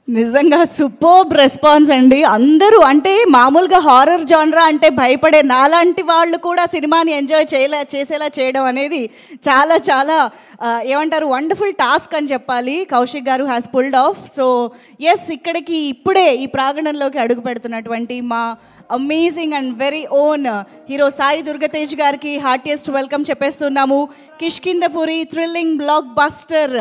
నిజంగా superb response అండి. అందరూ అంటే మామూలుగా హారర్ జానరా అంటే భయపడే నాలాంటి వాళ్ళు కూడా సినిమాని ఎంజాయ్ చేసేలా చేయడం అనేది చాలా చాలా ఏమంటారు వండర్ఫుల్ టాస్క్ అని చెప్పాలి. కౌశిక్ గారు has pulled off. So yes, ఇక్కడికి ఇప్పుడే ఈ ప్రాంగణంలోకి అడుగు పెడుతున్నటువంటి మా amazing and very own hero Sai Durgatej గారికి హార్టియెస్ట్ వెల్కమ్ చెప్పేస్తున్నాము. Kishkindhapuri thrilling block buster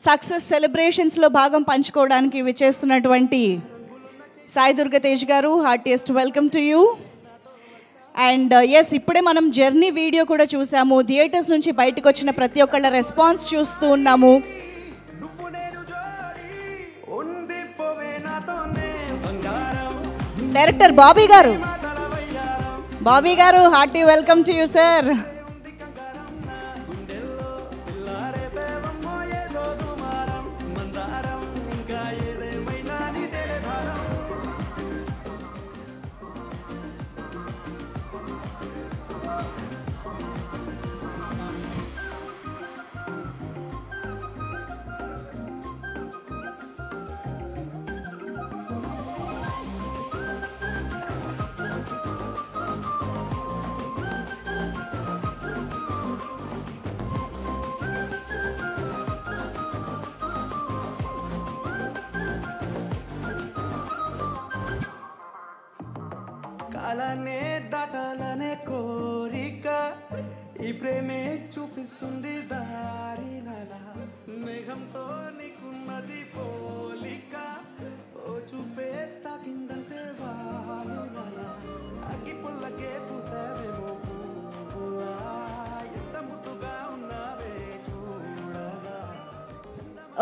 success సెలబ్రేషన్స్లో భాగం పంచుకోవడానికి విచ్చేస్తున్నటువంటి సాయి దుర్గతేజ్ గారు, heartiest welcome to you. And yes, ఇప్పుడే మనం జర్నీ వీడియో కూడా చూసాము. థియేటర్స్ నుంచి బయటకు వచ్చిన ప్రతి ఒక్కళ్ళ రెస్పాన్స్ చూస్తూ ఉన్నాము. డైరెక్టర్ బాబీ గారు hearty welcome to you sir. కాలానే దాటాలనే కోరిక ఈ ప్రేమే చూపిస్తుంది దారి నలా మేఘంతో నీకున్నది పోలిక ఓ చూపే తాకిందంటే వాలు నలా అగ్గి పుల్లకే పూసావేమో పువ్వులా ఎంత ముద్దుగా ఉన్నావే చూడగా.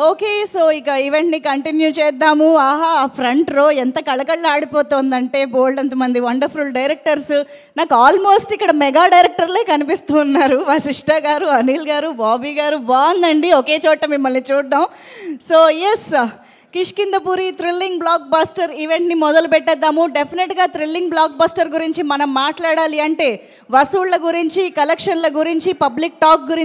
ఓకే, సో ఇక ఈవెంట్ని కంటిన్యూ చేద్దాము. ఆహా, ఫ్రంట్ రో ఎంత కళకళలాడిపోతుందంటే బోల్డ్ అంతమంది వండర్ఫుల్ డైరెక్టర్స్. నాకు ఆల్మోస్ట్ ఇక్కడ మెగా డైరెక్టర్లే కనిపిస్తూ ఉన్నారు. వశిష్ఠ గారు, అనిల్ గారు, బాబీ గారు. బాగుందండి ఒకే చోట మిమ్మల్ని చూడడం. So yes, Kishkindhapuri thrilling block buster ఈవెంట్ని మొదలు పెట్టేద్దాము. డెఫినెట్గా థ్రిల్లింగ్ బ్లాక్ బస్టర్ గురించి మనం మాట్లాడాలి అంటే వసూళ్ల గురించి, కలెక్షన్ల గురించి, పబ్లిక్ టాక్ గురించి